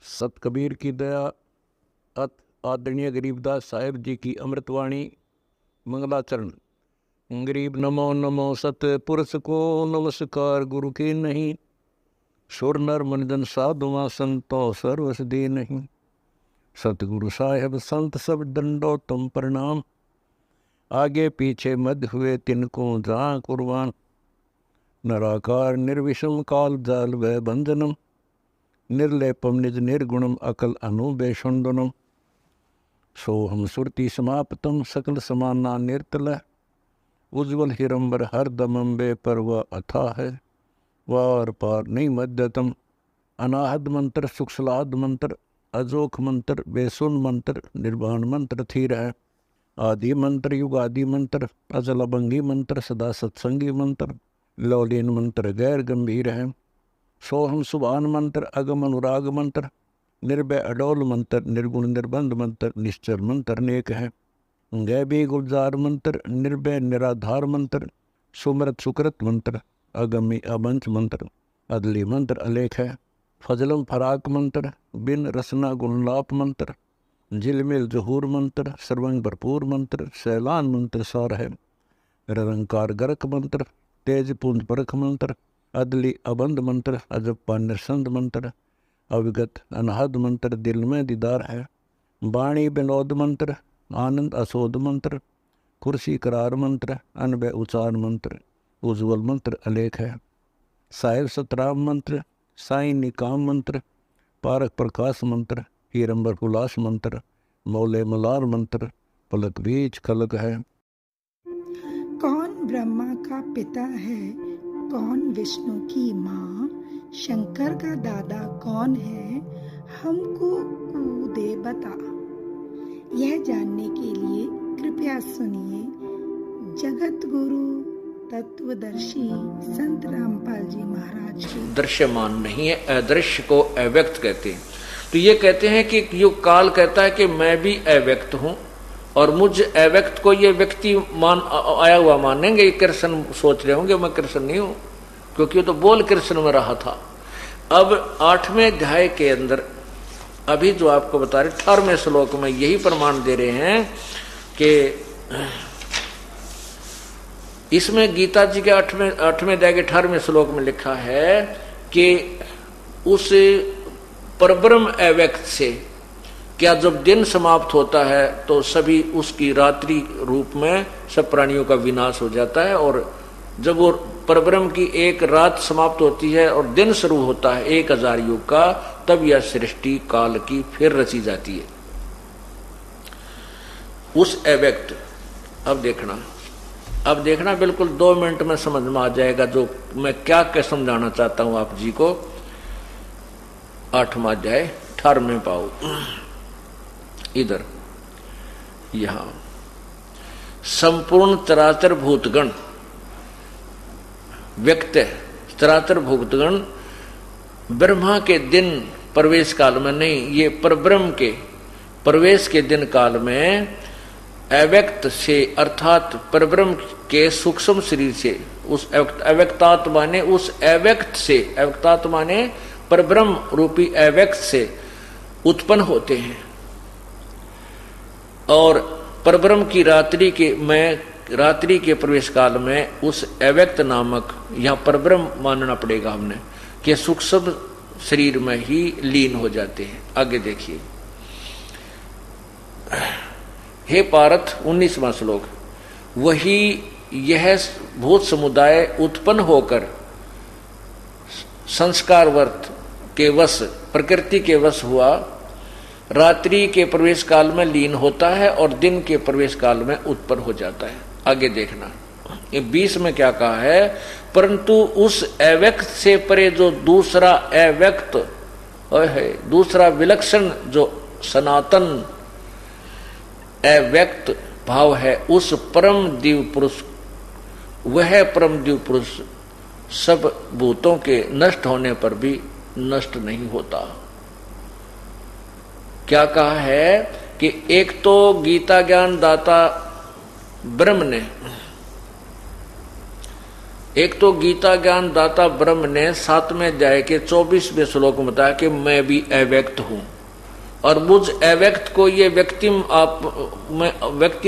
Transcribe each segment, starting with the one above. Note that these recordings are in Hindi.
सत कबीर की दया अत आदरणीय गरीबदास साहेब जी की अमृतवाणी मंगलाचरण। गरीब नमो नमो सत पुरुष को नमस्कार गुरु की नहीं, सुर नर मनजन साधुआ संतो सर्वस दे नहीं। सतगुरु साहेब संत सब दंडो तुम प्रणाम, आगे पीछे मध्य हुए तिनको जहाँ कुर्बान। नराकार निर्विषम काल जाल व बंधनम, निर्लेपम निज निर्गुणम अकल अनुबेषुंडनम। सोहम सुरति समाप्तम सकल समाना निर्तल, उज्ज्वल हिरंबर हर दमंबे पर वह अथा है। वार पार नहीं मध्यतम, अनाहद मंत्र सुखसलाद मंत्र, अजोख मंत्र बेसुन मंत्र, निर्वाण मंत्र थीर है। आदि मंत्र युगादि मंत्र, अजल अभंगी मंत्र, सदा सत्संगी मंत्र, लौलीन मंत्र गैर गंभीर है। सोहम सुभान मंत्र, अगम अनुराग मंत्र, निर्भय अडोल मंत्र, निर्गुण निर्बंध मंत्र, निश्चर मंत्र अनेक है। गैबी गुलजार मंत्र, निर्भय निराधार मंत्र, सुमरत सुकृत मंत्र, अगमी अबंच मंत्र, अदली मंत्र अलेख है। फजलम फराक मंत्र, बिन रसना गुणलाप मंत्र, झिलमिल जहूर मंत्र, सर्वंग भरपूर मंत्र, सैलान मंत्र सार है। निरंकार गरक मंत्र, तेज पुंज परख मंत्र, अदली अबंध मंत्र, अजप्पा निरसंद मंत्र, अविगत अनहद मंत्र, दिल में दीदार है। वाणी विनोद मंत्र, आनंद असोद मंत्र, कुर्सी करार मंत्र, अनबय उचार मंत्र, उज्ज्वल मंत्र अलेख है। साहिब सतराम मंत्र, साई निकाम मंत्र, पारक प्रकाश मंत्र, हीरंबर हुलास मंत्र, मौले मलार मंत्र, पलक बीज खलक है। कौन ब्रह्मा का पिता है, कौन विष्णु की माँ, शंकर का दादा कौन है, हमको दे बता। यह जानने के लिए कृपया सुनिए जगत गुरु तत्वदर्शी संत रामपाल जी महाराज की। दृश्यमान नहीं है, अदृश्य को अव्यक्त कहते हैं। तो ये कहते हैं कि यो काल कहता है कि मैं भी अव्यक्त हूं और मुझ अव्यक्त को ये व्यक्ति मान आया हुआ मानेंगे। ये कृष्ण सोच रहे होंगे मैं कृष्ण नहीं हूं, क्योंकि तो बोल कृष्ण में रहा था। अब 8वें अध्याय के अंदर अभी जो आपको बता रहे 18वें श्लोक में यही प्रमाण दे रहे हैं कि इसमें गीता जी के 8वें अध्याय के 18वें श्लोक में लिखा है कि उस परब्रह्म अव्यक्त से क्या जब दिन समाप्त होता है तो सभी उसकी रात्रि रूप में सब प्राणियों का विनाश हो जाता है, और जब वो परब्रह्म की एक रात समाप्त होती है और दिन शुरू होता है 1000 युग का, तब यह सृष्टि काल की फिर रची जाती है। उस अव्यक्त अब देखना बिल्कुल 2 मिनट में समझ में आ जाएगा जो मैं क्या समझाना चाहता हूं आप जी को। 8वां अध्याय 18वें पाओ इधर, यहां संपूर्ण चराचर भूतगण व्यक्त है। चराचर भूतगण ब्रह्मा के दिन प्रवेश काल में नहीं, ये परब्रह्म के प्रवेश के दिन काल में अव्यक्त से अर्थात परब्रह्म के सूक्ष्म शरीर से, उस अव्यक्तात्मा ने उस अव्यक्त से, अव्यक्तात्मा ने परब्रह्म रूपी अव्यक्त से उत्पन्न होते हैं। और परब्रह्म की रात्रि के प्रवेश काल में उस अव्यक्त नामक, यहां परब्रह्म मानना पड़ेगा हमने, कि सूक्ष्म शरीर में ही लीन हो जाते हैं। आगे देखिए, हे पार्थ 19वां श्लोक, वही यह भूत समुदाय उत्पन्न होकर संस्कारवर्त के वश, प्रकृति के वश हुआ, रात्रि के प्रवेश काल में लीन होता है और दिन के प्रवेश काल में उत्पन्न हो जाता है। आगे देखना, ये 20 में क्या कहा है, परंतु उस अव्यक्त से परे जो दूसरा अव्यक्त है, दूसरा विलक्षण जो सनातन अव्यक्त भाव है, उस परम दिव्य पुरुष, वह परम दिव्य पुरुष सब भूतों के नष्ट होने पर भी नष्ट नहीं होता। क्या कहा है कि एक तो गीता ज्ञान दाता ब्रह्म ने, एक तो गीता ज्ञान दाता ब्रह्म ने 7वें अध्याय के 24वें श्लोक में बताया कि मैं भी अव्यक्त हूं, और मुझ अव्यक्त को ये व्यक्ति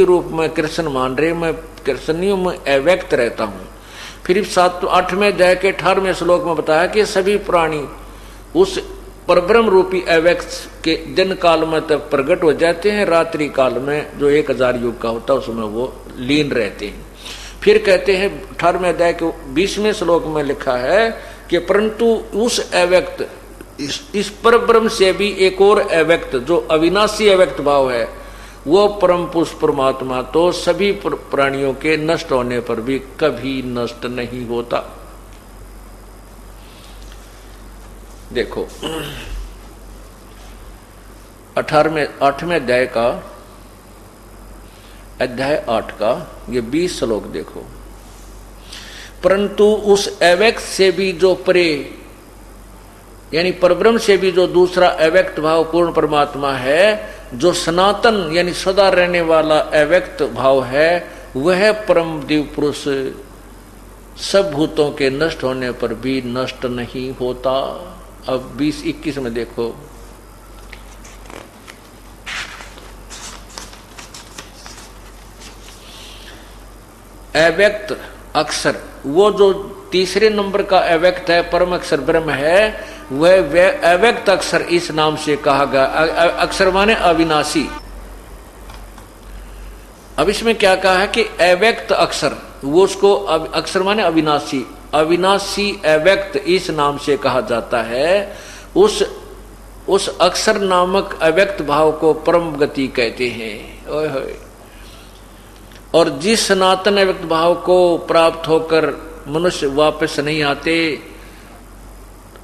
रूप में कृष्ण मान रहे, मैं कृष्ण नहीं हूं, मैं अव्यक्त रहता हूं। फिर 8वें अध्याय के 18वें श्लोक में बताया कि सभी प्राणी उस परब्रह्म रूपी अव्यक्त के दिन काल में तक प्रकट हो जाते हैं, रात्रि काल में जो 1000 युग का होता है उसमें वो लीन रहते हैं। फिर कहते हैं 18वें अध्याय के 20वें श्लोक में लिखा है कि परंतु उस अव्यक्त इस परब्रह्म से भी एक और अव्यक्त जो अविनाशी अव्यक्त भाव है, वो परम पुरुष परमात्मा तो सभी प्राणियों के नष्ट होने पर भी कभी नष्ट नहीं होता। देखो 8वें अध्याय का अध्याय 8 का ये 20 श्लोक देखो। परंतु उस अव्यक्त से भी जो परे यानी परब्रह्म से भी जो दूसरा अव्यक्त भाव पूर्ण परमात्मा है, जो सनातन यानी सदा रहने वाला अव्यक्त भाव है, वह परम दिव्य पुरुष सब भूतों के नष्ट होने पर भी नष्ट नहीं होता। अब 20-21 में देखो, अव्यक्त अक्षर, वो जो तीसरे नंबर का अव्यक्त है, परम अक्षर ब्रह्म है, वह अव्यक्त अक्षर इस नाम से कहा गया। अक्षर माने अविनाशी। अब इसमें क्या कहा है कि अव्यक्त अक्षर, वो उसको अक्षर माने अविनाशी, अविनाशी अव्यक्त इस नाम से कहा जाता है। उस अक्षर नामक अव्यक्त भाव को परम गति कहते हैं। ओए होए। और जिस सनातन अव्यक्त भाव को प्राप्त होकर मनुष्य वापस नहीं आते,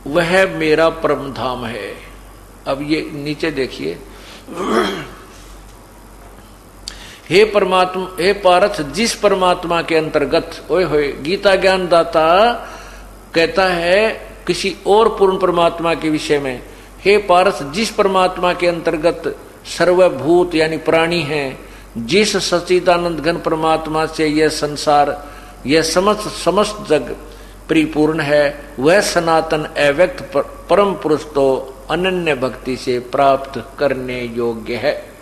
वह मेरा परम धाम है। अब ये नीचे देखिए, हे परमात्मा, हे पार्थ, जिस परमात्मा के अंतर्गत, ओए होए, गीता ज्ञान दाता कहता है किसी और पूर्ण परमात्मा के विषय में, हे पार्थ, जिस परमात्मा के अंतर्गत सर्वभूत यानी प्राणी हैं, जिस सच्चिदानंद घन परमात्मा से यह संसार, यह समस्त जग परिपूर्ण है, वह सनातन अव्यक्त परम पुरुष तो अनन्य भक्ति से प्राप्त करने योग्य है।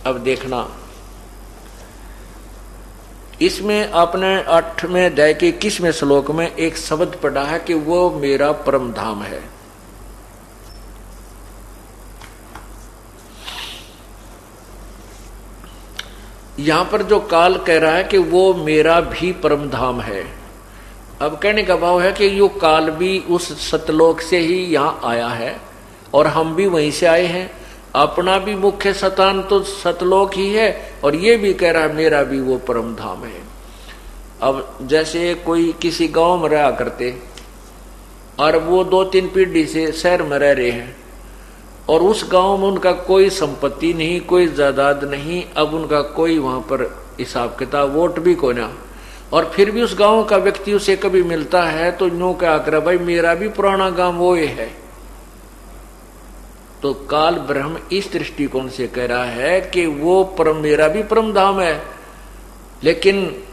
अब देखना, इसमें आपने 8वें अध्याय के 21वें श्लोक में एक शब्द पढ़ा है कि वो मेरा परम धाम है। यहां पर जो काल कह रहा है कि वो मेरा भी परम धाम है। अब कहने का भाव है कि यो काल भी उस सतलोक से ही यहाँ आया है और हम भी वहीं से आए हैं। अपना भी मुख्य स्थान तो सतलोक ही है और ये भी कह रहा है मेरा भी वो परम धाम है। अब जैसे कोई किसी गांव में रहा करते और वो 2-3 पीढ़ी से शहर में रह रहे हैं और उस गांव में उनका कोई संपत्ति नहीं, कोई जायदाद नहीं, अब उनका कोई वहां पर हिसाब किताब, वोट भी कोई ना, और फिर भी उस गांव का व्यक्ति उसे कभी मिलता है तो यूं क्या कर, भाई मेरा भी पुराना गांव वो ये है। तो काल ब्रह्म इस दृष्टिकोण से कह रहा है कि वो परम, मेरा भी परम धाम है, लेकिन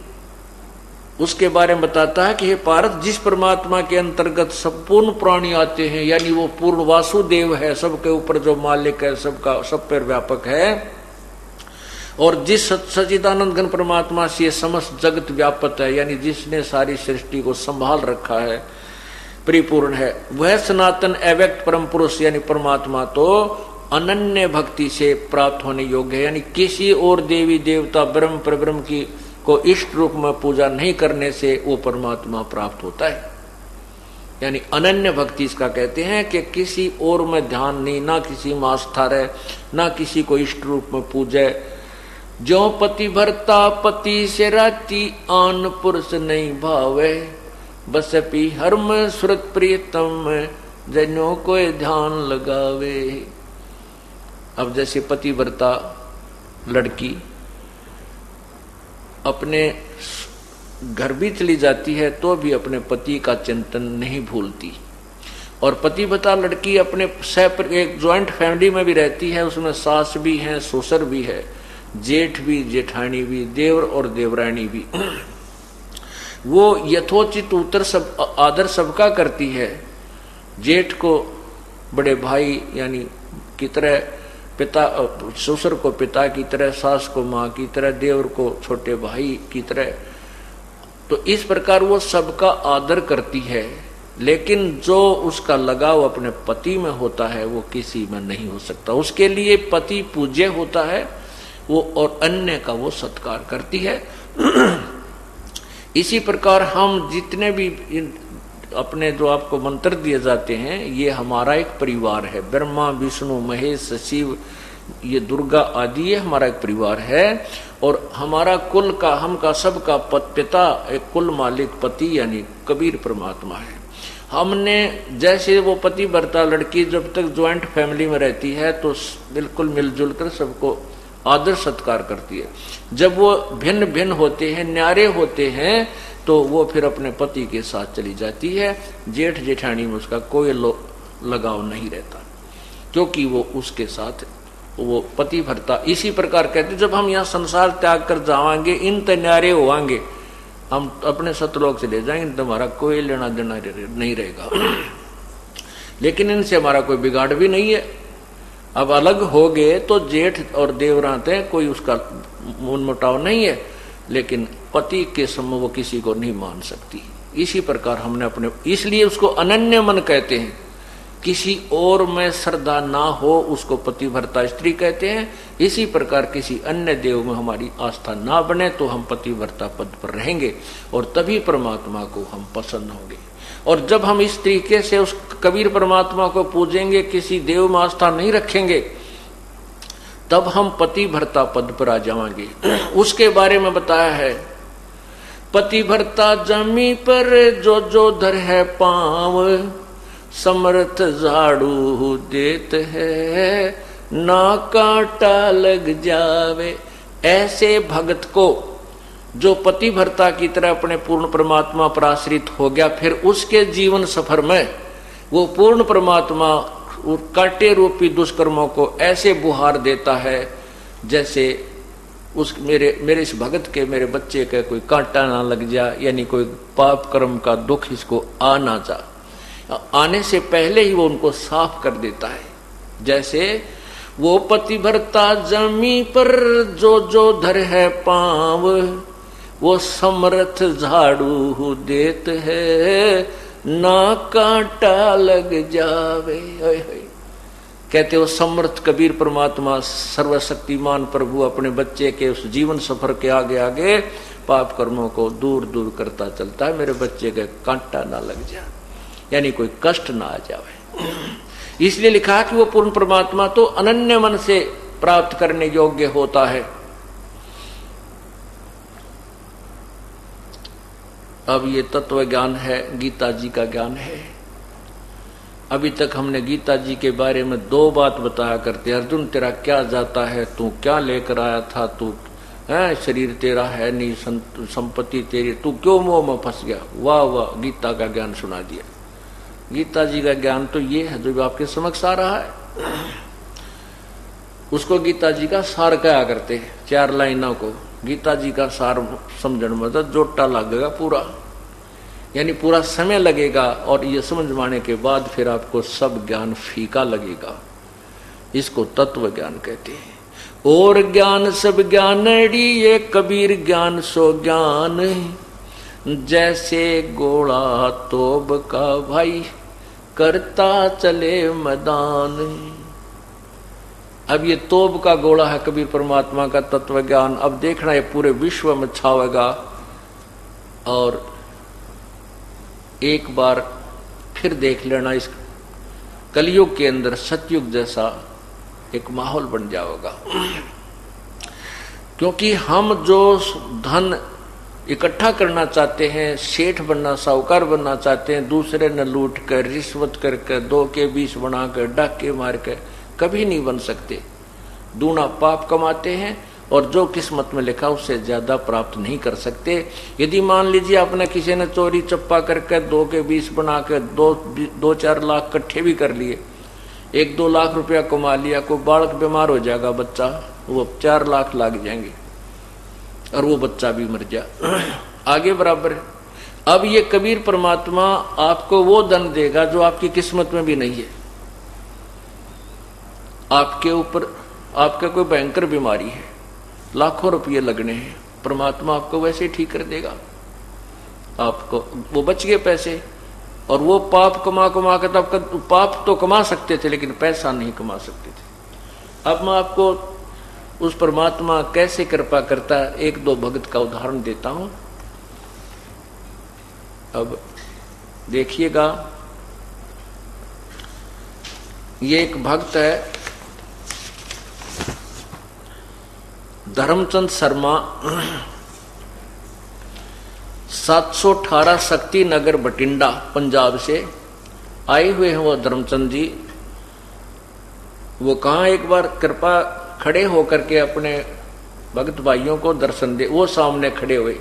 उसके बारे में बताता है कि हे पार्थ, जिस परमात्मा के अंतर्गत संपूर्ण प्राणी आते हैं, यानी वो पूर्ण वासुदेव है, सबके ऊपर जो मालिक है, सबका सब पर व्यापक है, और जिस सच्चिदानंद घन परमात्मा से ये समस्त जगत व्यापक है, यानी जिसने सारी सृष्टि को संभाल रखा है, परिपूर्ण है, वह सनातन अव्यक्त परम पुरुष यानी परमात्मा तो अनन्य भक्ति से प्राप्त होने योग्य है। यानी किसी और देवी देवता ब्रह्म परब्रह्म की को इष्ट रूप में पूजा नहीं करने से वो परमात्मा प्राप्त होता है। यानी अनन्य भक्ति इसका कहते हैं कि किसी और में ध्यान नहीं, ना किसी में आस्था रहे, ना किसी को इष्ट रूप में पूजे। जो पति भरता पति से राती, आन पुरुष नहीं भावे, बस पी हर्म सुरत प्रियतम, जनो कोई ध्यान लगावे। अब जैसे पतिव्रता लड़की अपने घर भी चली जाती है तो भी अपने पति का चिंतन नहीं भूलती, और पतिव्रता लड़की अपने एक ज्वाइंट फैमिली में भी रहती है, उसमें सास भी है, ससुर भी है, जेठ भी, जेठानी भी, देवर और देवरानी भी। वो यथोचित उत्तर सब आदर सबका करती है। जेठ को बड़े भाई यानी की तरह, पिता ससुर को पिता की तरह, सास को माँ की तरह, देवर को छोटे भाई की तरह। तो इस प्रकार वो सबका आदर करती है, लेकिन जो उसका लगाव अपने पति में होता है वो किसी में नहीं हो सकता। उसके लिए पति पूज्य होता है वो, और अन्य का वो सत्कार करती है। इसी प्रकार हम जितने भी अपने जो आपको मंत्र दिए जाते हैं, ये हमारा एक परिवार है। ब्रह्मा विष्णु महेश शिव, ये दुर्गा आदि, ये हमारा एक परिवार है। और हमारा कुल का, हम का सबका पिता, एक कुल मालिक पति यानी कबीर परमात्मा है। हमने जैसे वो पति वर्ता लड़की जब तक ज्वाइंट फैमिली में रहती है तो बिल्कुल मिलजुल कर सबको आदर सत्कार करती है। जब वो भिन्न भिन्न होते हैं, न्यारे होते हैं, तो वो फिर अपने पति के साथ चली जाती है। जेठ जेठानी में उसका कोई लगाव नहीं रहता, क्योंकि वो उसके साथ वो पति भरता। इसी प्रकार कहते जब हम यहाँ संसार त्याग कर जावांगे, इन न्यारे होवांगे, हम अपने सतलोक चले जाएंगे, तुम्हारा कोई लेना देना नहीं रहेगा। लेकिन इनसे हमारा कोई बिगाड़ भी नहीं है। अब अलग हो गए तो जेठ और देवरात है, कोई उसका मनमुटाव नहीं है, लेकिन पति के समय वो किसी को नहीं मान सकती। इसी प्रकार हमने अपने, इसलिए उसको अनन्य मन कहते हैं। किसी और में श्रद्धा ना हो उसको पतिव्रता स्त्री कहते हैं। इसी प्रकार किसी अन्य देव में हमारी आस्था ना बने तो हम पतिव्रता पद पर रहेंगे, और तभी परमात्मा को हम पसंद होंगे। और जब हम इस तरीके से उस कबीर परमात्मा को पूजेंगे, किसी देव में आस्था नहीं रखेंगे, तब हम पतिव्रता पद पर आ जाएंगे। उसके बारे में बताया है, पतिव्रता जमी पर जो जो धर है पांव, समर्थ झाड़ू देत है, ना कांटा लग जावे। ऐसे भगत को जो पतिव्रता की तरह अपने पूर्ण परमात्मा पर आश्रित हो गया, फिर उसके जीवन सफर में वो पूर्ण परमात्मा कांटे रूपी दुष्कर्मों को ऐसे बुहार देता है जैसे उस मेरे इस भगत के, मेरे बच्चे के कोई कांटा ना लग जा, यानी कोई पाप कर्म का दुख इसको आ ना जा, आने से पहले ही वो उनको साफ कर देता है। जैसे वो पतिव्रता जमी पर जो जो धर है पांव, वो समर्थ झाड़ू देत है, ना कांटा लग जावे। कहते हो समर्थ कबीर परमात्मा सर्वशक्तिमान प्रभु अपने बच्चे के उस जीवन सफर के आगे आगे पाप कर्मों को दूर दूर करता चलता है, मेरे बच्चे के कांटा ना लग जाए, यानी कोई कष्ट ना आ जावे। इसलिए लिखा कि वो पूर्ण परमात्मा तो अनन्य मन से प्राप्त करने योग्य होता है। अब ये तत्व ज्ञान है, गीता जी का ज्ञान है। अभी तक हमने गीता जी के बारे में दो बात बताया करते, अर्जुन तेरा क्या जाता है, तू क्या लेकर आया था, तू है शरीर तेरा है नहीं, संपत्ति तेरी, तू क्यों मोह में फंस गया। वाह वाह, गीता का ज्ञान सुना दिया। गीता जी का ज्ञान तो ये है जो आपके समक्ष आ रहा है। उसको गीता जी का सार कहा करते हैं, 4 लाइनों को। गीता जी का सार समझने में तो जोटा लगेगा पूरा, यानी पूरा समय लगेगा, और ये समझ माने के बाद फिर आपको सब ज्ञान फीका लगेगा। इसको तत्व ज्ञान कहते हैं। और ज्ञान सब ज्ञानड़ी, ये कबीर ज्ञान सो ज्ञान, जैसे गोला तोब का भाई, करता चले मैदान। अब ये तोब का गोला है कबीर परमात्मा का तत्व ज्ञान। अब देखना ये पूरे विश्व में छावेगा, और एक बार फिर देख लेना इस कलयुग के अंदर सतयुग जैसा एक माहौल बन जाएगा। क्योंकि हम जो धन इकट्ठा करना चाहते हैं, सेठ बनना, साहूकार बनना चाहते हैं, दूसरे न लूट कर, रिश्वत करके, 2 के 20 बनाकर, डाके मार कर कभी नहीं बन सकते। दूना पाप कमाते हैं, और जो किस्मत में लिखा उससे ज्यादा प्राप्त नहीं कर सकते। यदि मान लीजिए आपने किसी ने चोरी चप्पा करके 2 के 20 बना के 2-4 लाख इकट्ठे भी कर लिए, 1-2 लाख रुपया कमा लिया, कोई बालक बीमार हो जाएगा बच्चा, वो 4 लाख लग जाएंगे, और वो बच्चा भी मर जा, आगे बराबर है। अब ये कबीर परमात्मा आपको वो धन देगा जो आपकी किस्मत में भी नहीं है। आपके ऊपर आपका कोई भयंकर बीमारी है, लाखों रुपये लगने हैं, परमात्मा आपको वैसे ही ठीक कर देगा। आपको वो बच गए पैसे, और वो पाप कमा के तब पाप तो कमा सकते थे लेकिन पैसा नहीं कमा सकते थे। अब मैं आपको उस परमात्मा कैसे कृपा करता है एक दो भगत का उदाहरण देता हूं। अब देखिएगा, ये एक भक्त है धर्मचंद शर्मा, 718 शक्ति नगर बठिंडा पंजाब से आए हुए हैं वो धर्मचंद जी। वो कहाँ एक बार कृपा खड़े होकर के अपने भक्त भाइयों को दर्शन दे, वो सामने खड़े हुए,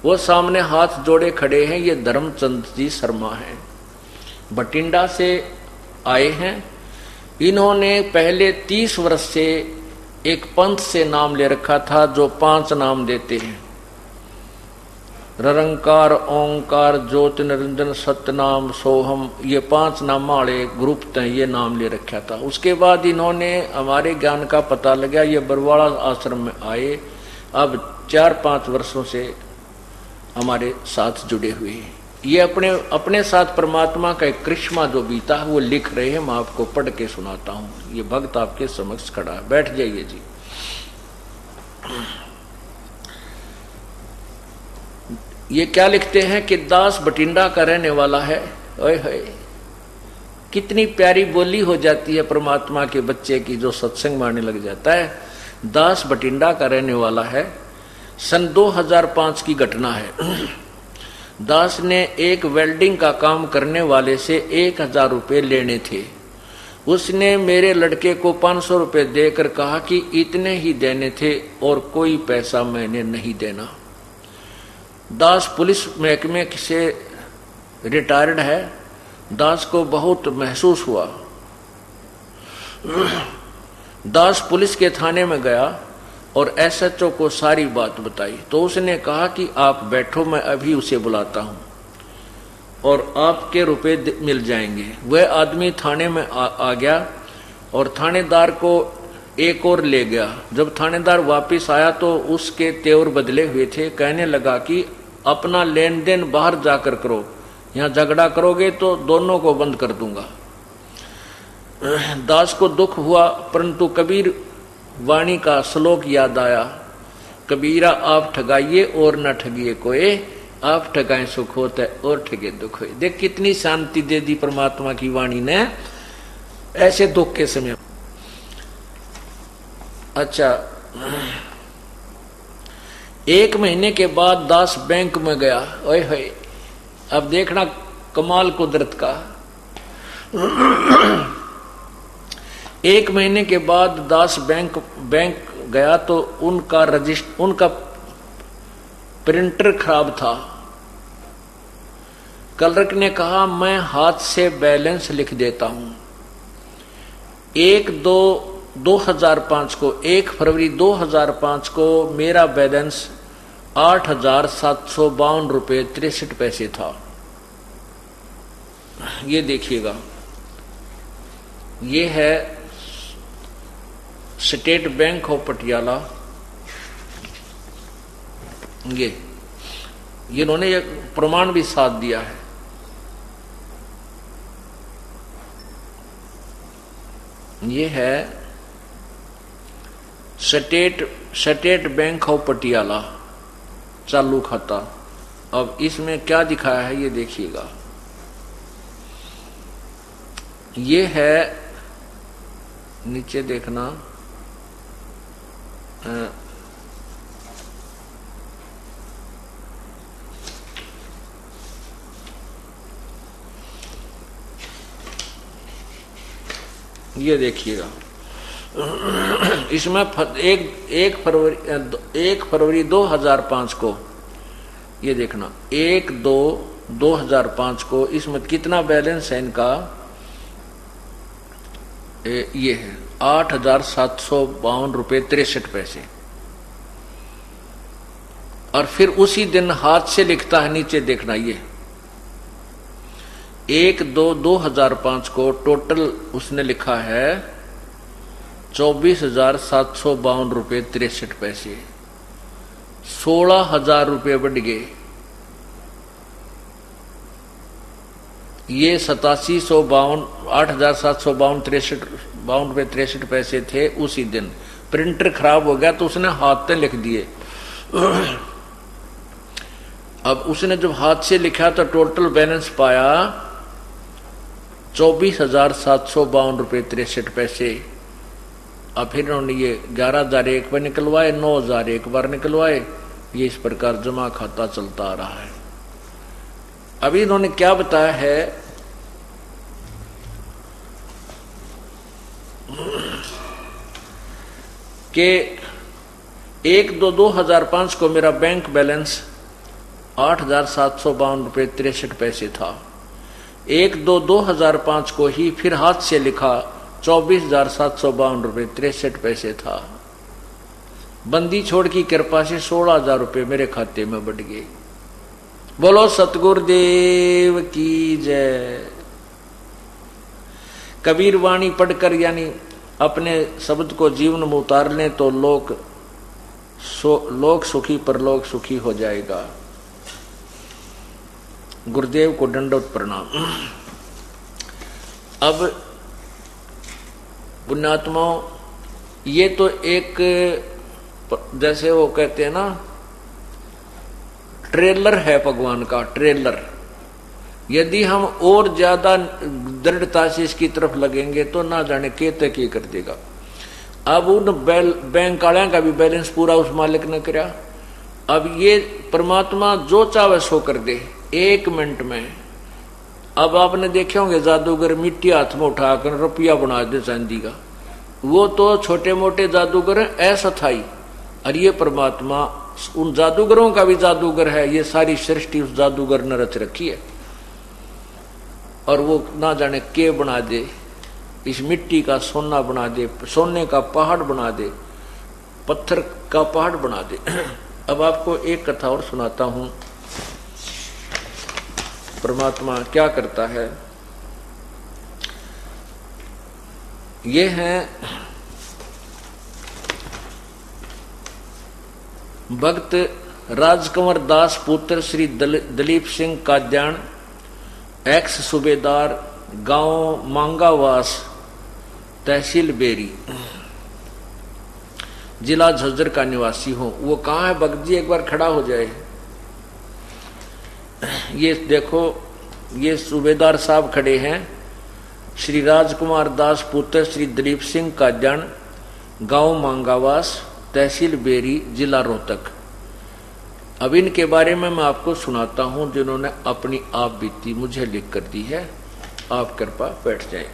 वो सामने हाथ जोड़े खड़े हैं। ये धर्मचंद जी शर्मा हैं, बठिंडा से आए हैं। इन्होंने पहले 30 वर्ष से एक पंथ से नाम ले रखा था जो 5 नाम देते हैं, निरंकार, ओंकार, ज्योति निरंजन, सतनाम, सोहम, ये 5 नाम वाले ग्रुप थे, ये नाम ले रखा था। उसके बाद इन्होंने हमारे ज्ञान का पता लगा, ये बरवाड़ा आश्रम में आए। अब 4-5 वर्षों से हमारे साथ जुड़े हुए हैं। ये अपने साथ परमात्मा का एक करिश्मा जो बीता है वो लिख रहे हैं, मैं आपको पढ़ के सुनाता हूं। ये भक्त आपके समक्ष खड़ा है, बैठ जाइए जी। ये क्या लिखते हैं कि दास बठिंडा का रहने वाला है। ओए होए, कितनी प्यारी बोली हो जाती है परमात्मा के बच्चे की जो सत्संग मारने लग जाता है। दास बठिंडा का रहने वाला है। सन 2005 की घटना है। दास ने एक वेल्डिंग का काम करने वाले से 1000 रुपये लेने थे। उसने मेरे लड़के को 500 रुपये देकर कहा कि इतने ही देने थे और कोई पैसा मैंने नहीं देना। दास पुलिस महकमे से रिटायर्ड है। दास को बहुत महसूस हुआ। दास पुलिस के थाने में गया और एसएचओ को सारी बात बताई। तो उसने कहा कि आप बैठो, मैं अभी उसे बुलाता हूं और आपके रुपए मिल जाएंगे। वह आदमी थाने में आ गया और थानेदार को एक और ले गया। जब थानेदार वापस आया तो उसके तेवर बदले हुए थे। कहने लगा कि अपना लेन देन बाहर जाकर करो, यहां झगड़ा करोगे तो दोनों को बंद कर दूंगा। दास को दुख हुआ, परंतु कबीर वाणी का श्लोक याद आया, कबीरा आप ठगाइए और न ठगिए कोई, आप ठगाए सुख होता है और ठगे दुख होए। देख कितनी शांति दे दी परमात्मा की वाणी ने ऐसे दुख के समय। अच्छा, 1 महीने के बाद दास बैंक में गया। ओए होए, अब देखना कमाल कुदरत का। 1 महीने के बाद दास बैंक गया तो उनका प्रिंटर खराब था। क्लर्क ने कहा मैं हाथ से बैलेंस लिख देता हूं। 1 फरवरी 2005 को मेरा बैलेंस 8,752 रुपये 63 पैसे था। ये देखिएगा, ये है स्टेट बैंक ऑफ पटियाला। ये इन्होंने एक प्रमाण भी साथ दिया है। ये है स्टेट बैंक ऑफ पटियाला चालू खाता। अब इसमें क्या दिखाया है ये देखिएगा। ये है, नीचे देखना, ये देखिएगा। इसमें 1 फरवरी 2005 को, ये देखना 1/2/2005 को इसमें कितना बैलेंस है इनका, ये है 8,752 रुपये 63 पैसे। और फिर उसी दिन हाथ से लिखता है, नीचे देखना ये 1/2/2005 को टोटल उसने लिखा है 24,752 रुपये 63 पैसे। 16,000 रुपये बढ़ गए। ये 8752 8,752 रुपये 63 पैसे थे उसी दिन। प्रिंटर खराब हो गया तो उसने हाथ से लिख दिए। अब उसने जब हाथ से लिखा तो टोटल बैलेंस पाया 24,752 रुपये 63 पैसे। अब फिर उन्होंने ये 11,000 एक बार निकलवाए, 9,000 एक बार निकलवाए। ये इस प्रकार जमा खाता चलता आ रहा है। अभी इन्होंने क्या बताया है कि 1/2/2005 को मेरा बैंक बैलेंस 8,752 रुपये 63 पैसे था। 1/2/2005 को ही फिर हाथ से लिखा 24,752 रुपये 63 पैसे था। बंदी छोड़ की कृपा से 16,000 रुपये मेरे खाते में बढ़ गए। बोलो सतगुरुदेव की जय। कबीर वाणी पढ़कर यानी अपने शब्द को जीवन में उतार लें तो लोक सुखी परलोक सुखी हो जाएगा। गुरुदेव को दंडवत प्रणाम। अब पुण्यात्माओं, ये तो एक जैसे वो कहते हैं ना ट्रेलर है भगवान का, ट्रेलर। यदि हम और ज्यादा दृढ़ता से इसकी तरफ लगेंगे तो ना जाने के तक ये कर देगा। अब उन बैंक वाले का भी बैलेंस पूरा उस मालिक ने करा। अब ये परमात्मा जो चाहे सो कर दे 1 मिनट में। अब आपने देखे होंगे जादूगर मिट्टी हाथ में उठाकर रुपया बना दे चांदी का। वो तो छोटे मोटे जादूगर हैं, अस्थाई। और ये परमात्मा उन जादूगरों का भी जादूगर है। ये सारी सृष्टि उस जादूगर ने रच रखी है। और वो ना जाने के बना दे, इस मिट्टी का सोना बना दे, सोने का पहाड़ बना दे, पत्थर का पहाड़ बना दे। अब आपको एक कथा और सुनाता हूं, परमात्मा क्या करता है। ये है भक्त राजकंवर दास पुत्र श्री दलीप सिंह काद्यान, एक्स सूबेदार, गांव मांगावास, तहसील बेरी, जिला झज्जर का निवासी हूं। वो कहाँ है भक्त जी, एक बार खड़ा हो जाए। ये देखो, ये सूबेदार साहब खड़े हैं, श्री राजकुमार दास पुत्र श्री दलीप सिंह काद्यान, गांव मांगावास, तहसील बेरी, जिला रोहतक। अब इनके बारे में मैं आपको सुनाता हूं, जिन्होंने अपनी आप बीती मुझे लिख कर दी है। आप कृपा बैठ जाएं।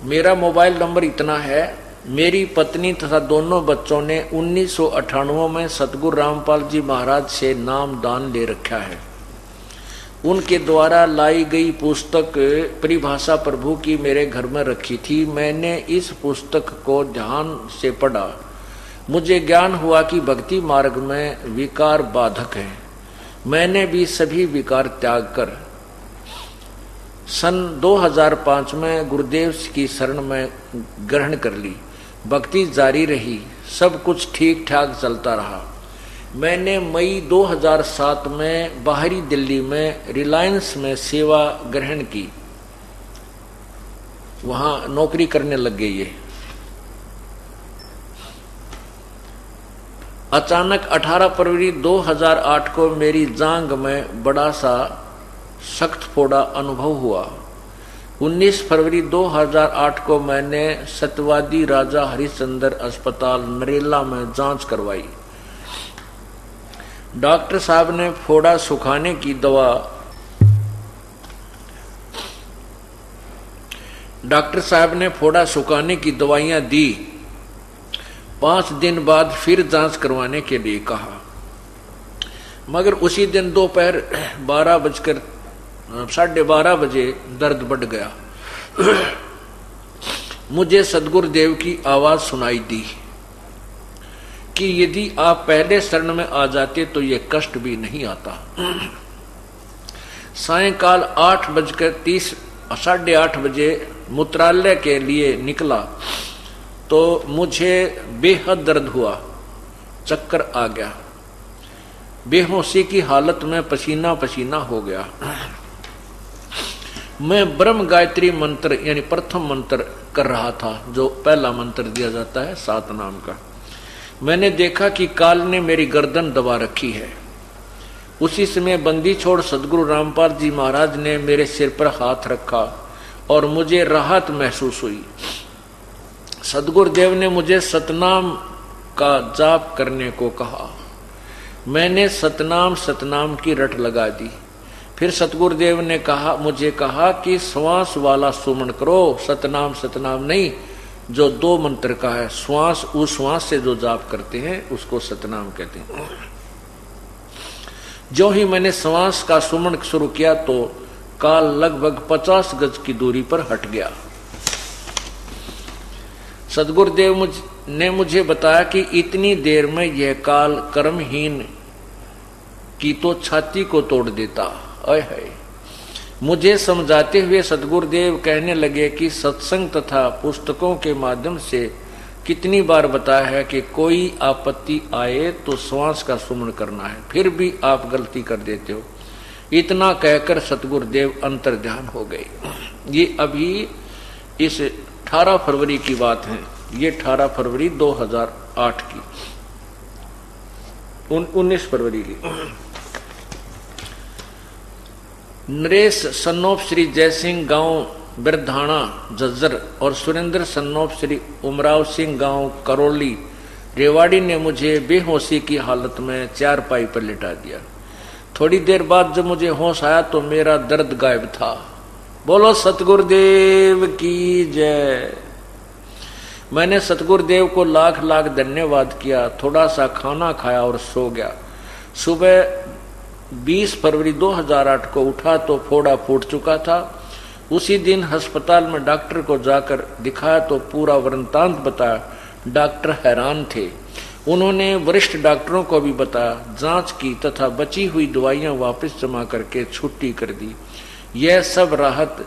मेरा मोबाइल नंबर इतना है। मेरी पत्नी तथा दोनों बच्चों ने 1998 में सतगुरु रामपाल जी महाराज से नाम दान ले रखा है। उनके द्वारा लाई गई पुस्तक परिभाषा प्रभु की मेरे घर में रखी थी। मैंने इस पुस्तक को ध्यान से पढ़ा। मुझे ज्ञान हुआ कि भक्ति मार्ग में विकार बाधक है। मैंने भी सभी विकार त्याग कर सन 2005 में गुरुदेव की शरण में ग्रहण कर ली। भक्ति जारी रही, सब कुछ ठीक ठाक चलता रहा। मैंने मई 2007 में बाहरी दिल्ली में रिलायंस में सेवा ग्रहण की। वहां नौकरी करने लग गई। ये अचानक 18 फरवरी 2008 को मेरी जांघ में बड़ा सा सख्त फोड़ा अनुभव हुआ। 19 फरवरी 2008 को मैंने सत्यवादी राजा हरिश्चंद्र अस्पताल नरेला में जांच करवाई। डॉक्टर साहब ने फोड़ा सुखाने की दवाइयां दी। 5 दिन बाद फिर जांच करवाने के लिए कहा, मगर उसी दिन दोपहर 12:30 बजे दर्द बढ़ गया। मुझे सदगुरुदेव की आवाज सुनाई दी, कि यदि आप पहले शरण में आ जाते तो ये कष्ट भी नहीं आता। सायंकाल 8:30 8:30 बजे मूत्रालय के लिए निकला तो मुझे बेहद दर्द हुआ, चक्कर आ गया, बेहोशी की हालत में पसीना पसीना हो गया। मैं ब्रह्म गायत्री मंत्र यानी प्रथम मंत्र कर रहा था, जो पहला मंत्र दिया जाता है 7 नाम का। मैंने देखा कि काल ने मेरी गर्दन दबा रखी है। उसी समय बंदी छोड़ सदगुरु रामपाल जी महाराज ने मेरे सिर पर हाथ रखा और मुझे राहत महसूस हुई। सदगुरुदेव ने मुझे सतनाम का जाप करने को कहा। मैंने सतनाम सतनाम की रट लगा दी। फिर सतगुरुदेव ने मुझे कहा कि श्वास वाला सुमन करो, सतनाम सतनाम नहीं, जो 2 मंत्र का है। श्वास, उस श्वास से जो जाप करते हैं उसको सतनाम कहते हैं। जो ही मैंने श्वास का सुमन शुरू किया तो काल लगभग 50 गज की दूरी पर हट गया। सदगुरुदेव ने मुझे बताया कि इतनी देर में यह काल कर्महीन की तो छाती को तोड़ देता। अय है। मुझे समझाते हुए सदगुरुदेव कहने लगे कि सत्संग तथा पुस्तकों के माध्यम से कितनी बार बताया है कि कोई आपत्ति आए तो श्वास का सुमन करना है, फिर भी आप गलती कर देते हो। इतना कहकर सतगुरुदेव अंतर्ध्यान हो गए। ये अभी इस 18 फरवरी की बात है। ये 18 फरवरी 2008 की, 19 फरवरी की। नरेश सन्नोप श्री जयसिंह गांव बिरधाना झज्जर और सुरेंद्र सन्नोप श्री उमराव सिंह गांव करौली रेवाड़ी ने मुझे बेहोशी की हालत में चारपाई पर लिटा दिया। थोड़ी देर बाद जब मुझे होश आया तो मेरा दर्द गायब था। बोलो सतगुरुदेव की जय। मैंने सतगुरुदेव को लाख लाख धन्यवाद किया। थोड़ा सा खाना खाया और सो गया। सुबह 20 फरवरी 2008 को उठा तो फोड़ा फूट चुका था। उसी दिन अस्पताल में डॉक्टर को जाकर दिखाया तो पूरा वृत्तांत बताया। डॉक्टर हैरान थे। उन्होंने वरिष्ठ डॉक्टरों को भी बताया, जांच की तथा बची हुई दवाइयां वापस जमा करके छुट्टी कर दी। यह सब राहत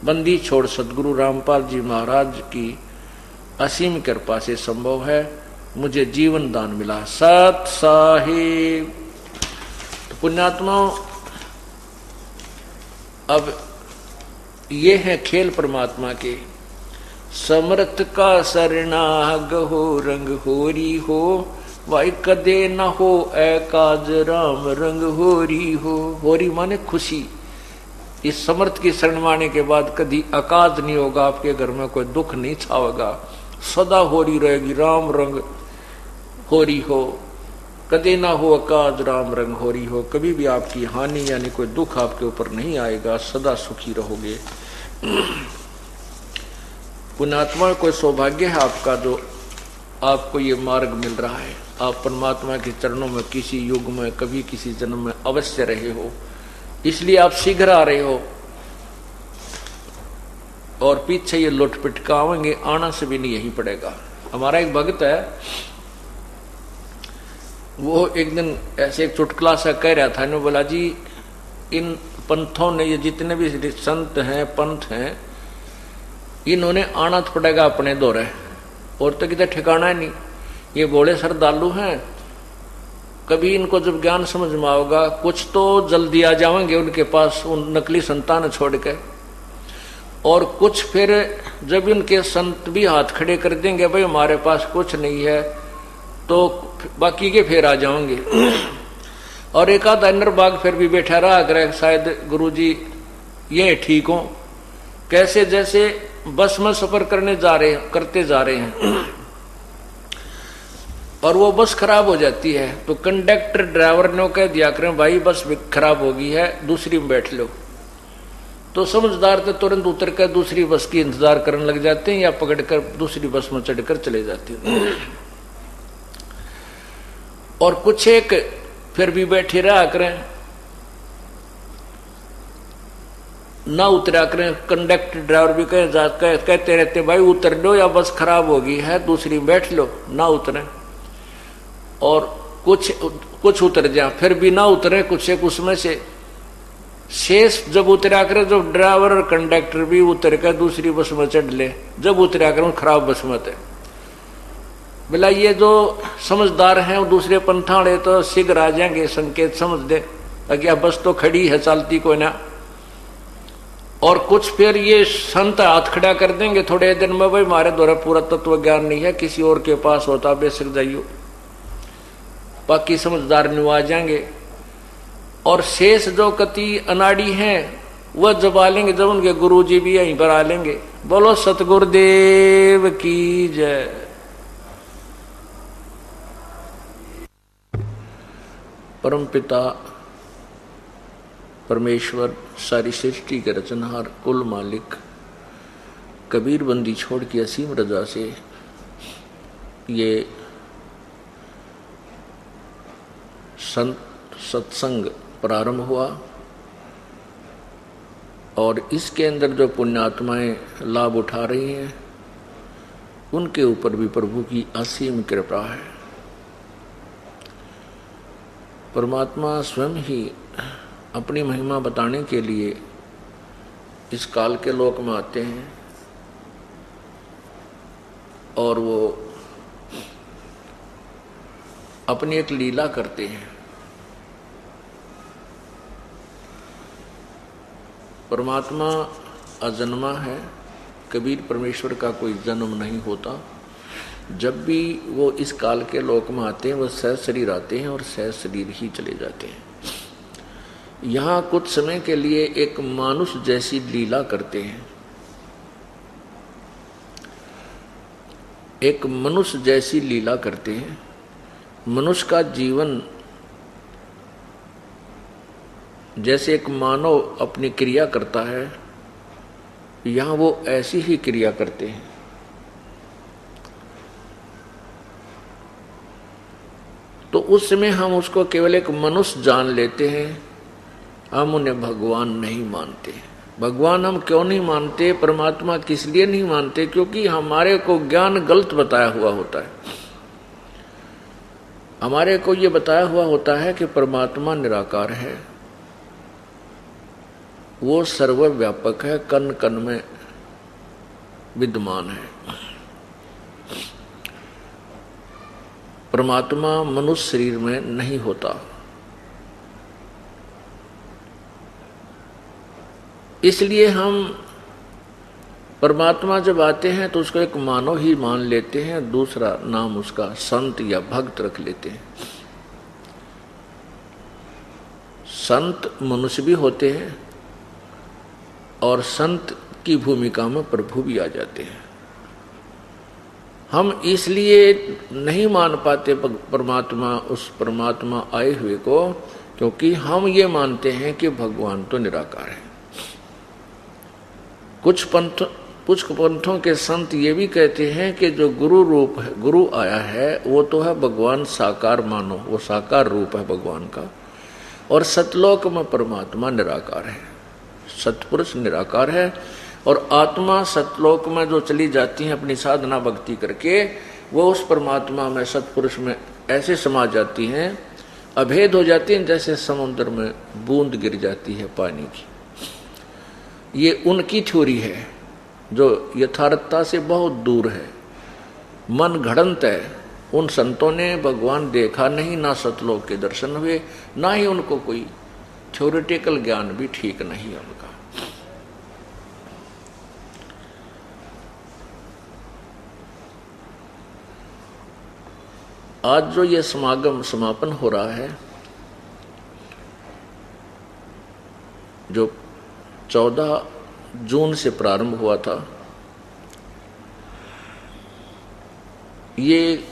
बंदी छोड़ सदगुरु रामपाल जी महाराज की असीम कृपा से संभव है। मुझे जीवन दान मिला। सत साहिब। तो पुण्यात्माओं, अब ये है खेल परमात्मा के। समर्थ का सरनाग हो रंग होरी हो, वाई कदे न हो एकाज राम रंग होरी हो। होरी माने खुशी। इस समर्थ की शरण माने के बाद कभी अकाज नहीं होगा, आपके घर में कोई दुख नहीं छावेगा, सदा होरी रहेगी। राम रंग होरी हो, कदे ना हो अकाज राम रंग होरी हो। कभी भी आपकी हानि यानी कोई दुख आपके ऊपर नहीं आएगा, सदा सुखी रहोगे। पुण्यात्मा, कोई सौभाग्य है आपका जो आपको ये मार्ग मिल रहा है। आप परमात्मा के चरणों में किसी युग में कभी किसी जन्म में अवश्य रहे हो, इसलिए आप शीघ्र आ रहे हो। और पीछे ये लुट पिटकावेंगे, आना से भी नहीं यही पड़ेगा। हमारा एक भक्त है, वो एक दिन ऐसे एक चुटकुला सा कह रहा था। इन्होंने बोला, जी इन पंथों ने, ये जितने भी संत हैं पंथ हैं, इन्होंने आना तो पड़ेगा अपने दौरे, और तो किधर ठिकाना है नहीं। ये बोले श्रद्धालु हैं, कभी इनको जब ज्ञान समझ में आओगा कुछ तो जल्दी आ जाएंगे उनके पास, उन नकली संतान छोड़ के, और कुछ फिर जब उनके संत भी हाथ खड़े कर देंगे, भाई हमारे पास कुछ नहीं है, तो बाकी के फिर आ जाएंगे। और एक आधा नरबाग फिर भी बैठा रहा करे, शायद गुरुजी ये ठीक हो। कैसे? जैसे बस में सफर करते जा रहे हैं और वो बस खराब हो जाती है, तो कंडक्टर ड्राइवर ने कह दिया करें, भाई बस खराब हो गई है, दूसरी में बैठ लो। तो समझदार तो तुरंत उतर कर दूसरी बस की इंतजार करने लग जाते हैं, या पकड़कर दूसरी बस में चढ़कर चले जाते हैं। और कुछ एक फिर भी बैठे रहा करें, ना उतरा करें। कंडक्टर ड्राइवर भी कहते रहते, भाई उतर लो या बस खराब होगी है, दूसरी बैठ लो, ना उतरे। और कुछ उतर जाए, फिर भी ना उतरे कुछ एक उसमें से शेष जब उतरा कर, जब ड्राइवर और कंडक्टर भी उतर कर दूसरी बस में चढ़ ले, जब उतरा कर खराब बस में थे। बोला ये जो समझदार हैं वो दूसरे पंथा वाले तो शीघ्र आ जाएंगे, संकेत समझ दे ताकि बस तो खड़ी है चलती कोई ना। और कुछ फिर ये संत हाथ खड़ा कर देंगे थोड़े दिन में, भाई हमारे द्वारा पूरा तत्व ज्ञान नहीं है, किसी और के पास होता बेशक जाइयो। बाकी समझदार नहीं आ जाएंगे। और शेष जो कति अनाड़ी हैं वह जब आ लेंगे, जब उनके गुरु जी भी यहीं पर आ लेंगे। बोलो सतगुरुदेव की जय। परम पिता परमेश्वर, सारी सृष्टि के रचनहार, कुल मालिक, कबीर बंदी छोड़ के असीम रजा से ये सत्संग प्रारंभ हुआ और इसके अंदर जो पुण्यात्माएं लाभ उठा रही हैं उनके ऊपर भी प्रभु की असीम कृपा है। परमात्मा स्वयं ही अपनी महिमा बताने के लिए इस काल के लोक में आते हैं और वो अपनी एक लीला करते हैं। परमात्मा अजन्मा है, कबीर परमेश्वर का कोई जन्म नहीं होता। जब भी वो इस काल के लोक में आते हैं वो सहज शरीर आते हैं और सहज शरीर ही चले जाते हैं। यहाँ कुछ समय के लिए एक मानुष जैसी लीला करते हैं, एक मनुष्य जैसी लीला करते हैं। मनुष्य का जीवन जैसे एक मानव अपनी क्रिया करता है, यहाँ वो ऐसी ही क्रिया करते हैं। तो उस समय हम उसको केवल एक मनुष्य जान लेते हैं, हम उन्हें भगवान नहीं मानते। भगवान हम क्यों नहीं मानते, परमात्मा किस लिए नहीं मानते? क्योंकि हमारे को ज्ञान गलत बताया हुआ होता है। हमारे को ये बताया हुआ होता है कि परमात्मा निराकार है, वो सर्वव्यापक है, कण कण में विद्यमान है। परमात्मा मनुष्य शरीर में नहीं होता। इसलिए हम परमात्मा जब आते हैं तो उसको एक मानव ही मान लेते हैं, दूसरा नाम उसका संत या भक्त रख लेते हैं। संत मनुष्य भी होते हैं और संत की भूमिका में प्रभु भी आ जाते हैं। हम इसलिए नहीं मान पाते परमात्मा, उस परमात्मा आए हुए को, क्योंकि हम ये मानते हैं कि भगवान तो निराकार है। कुछ पंथों के संत ये भी कहते हैं कि जो गुरु रूप है, गुरु आया है, वो तो है भगवान साकार, मानो वो साकार रूप है भगवान का। और सतलोक में परमात्मा निराकार है, सतपुरुष निराकार है। और आत्मा सतलोक में जो चली जाती है अपनी साधना भक्ति करके, वो उस परमात्मा में, सतपुरुष में ऐसे समा जाती हैं, अभेद हो जाती हैं, जैसे समुद्र में बूंद गिर जाती है पानी की। ये उनकी थ्योरी है जो यथार्थता से बहुत दूर है, मन घड़ंत है। उन संतों ने भगवान देखा नहीं, ना सतलोक के दर्शन हुए, ना ही उनको कोई थ्योरेटिकल ज्ञान भी ठीक नहीं है उनका। आज जो ये समापन हो रहा है, जो 14 जून से प्रारंभ हुआ था, ये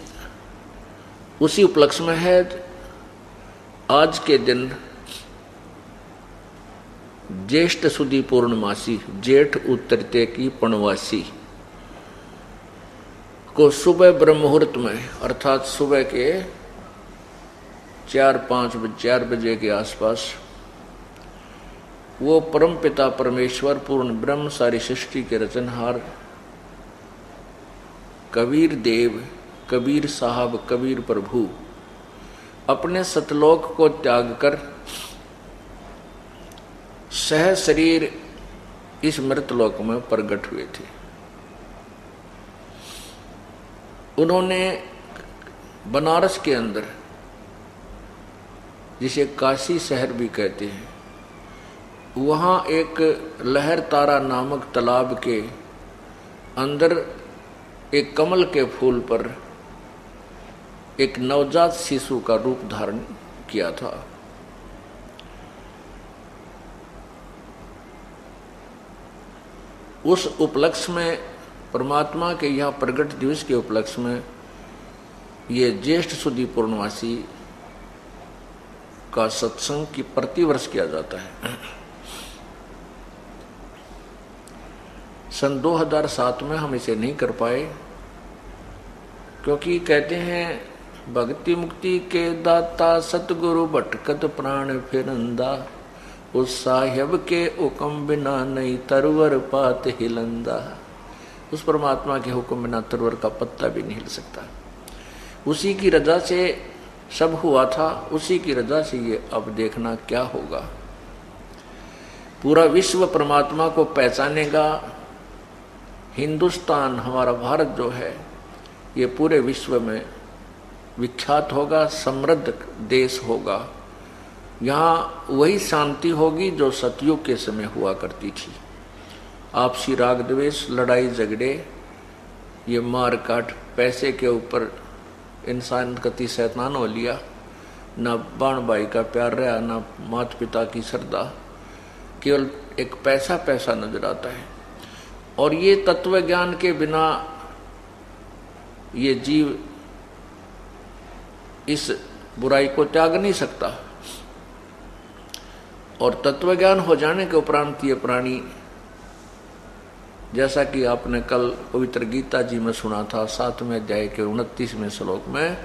उसी उपलक्ष्य में है। आज के दिन ज्येष्ठ सुदी पूर्णमासी, जेठ उतरते की पूर्णवासी को सुबह ब्रह्म मुहूर्त में, अर्थात सुबह के 4 बजे के आसपास, वो परम पिता परमेश्वर पूर्ण ब्रह्म, सारी सृष्टि के रचनहार कबीर देव, कबीर साहब, कबीर प्रभु अपने सतलोक को त्याग कर सह शरीर इस मृतलोक में प्रकट हुए थे। उन्होंने बनारस के अंदर, जिसे काशी शहर भी कहते हैं, वहाँ एक लहर तारा नामक तालाब के अंदर एक कमल के फूल पर एक नवजात शिशु का रूप धारण किया था। उस उपलक्ष्य में, परमात्मा के यहाँ प्रगट दिवस के उपलक्ष्य में, ये ज्येष्ठ सुदी पूर्णवासी का सत्संग की प्रतिवर्ष किया जाता है। सन 2007 में हम इसे नहीं कर पाए, क्योंकि कहते हैं भक्ति मुक्ति के दाता सतगुरु भटकत प्राण फिरंदा, उस साहेब के हुक्म बिना नहीं तरवर पात हिलंदा। उस परमात्मा के हुक्म बिना तरवर का पत्ता भी नहीं हिल सकता। उसी की रजा से सब हुआ था, उसी की रजा से ये अब देखना क्या होगा। पूरा विश्व परमात्मा को पहचानेगा। हिंदुस्तान, हमारा भारत जो है, ये पूरे विश्व में विख्यात होगा, समृद्ध देश होगा। यहाँ वही शांति होगी जो सतयुग के समय हुआ करती थी। आपसी राग द्वेष, लड़ाई झगड़े, ये मार काट, पैसे के ऊपर इंसान कति शैतान हो लिया, ना बाण भाई का प्यार रहा, ना माता पिता की श्रद्धा, केवल एक पैसा पैसा नजर आता है। और ये तत्व ज्ञान के बिना ये जीव इस बुराई को त्याग नहीं सकता। और तत्व ज्ञान हो जाने के उपरांत ये प्राणी, जैसा कि आपने कल पवित्र गीता जी में सुना था 7वें अध्याय के 29वें श्लोक में,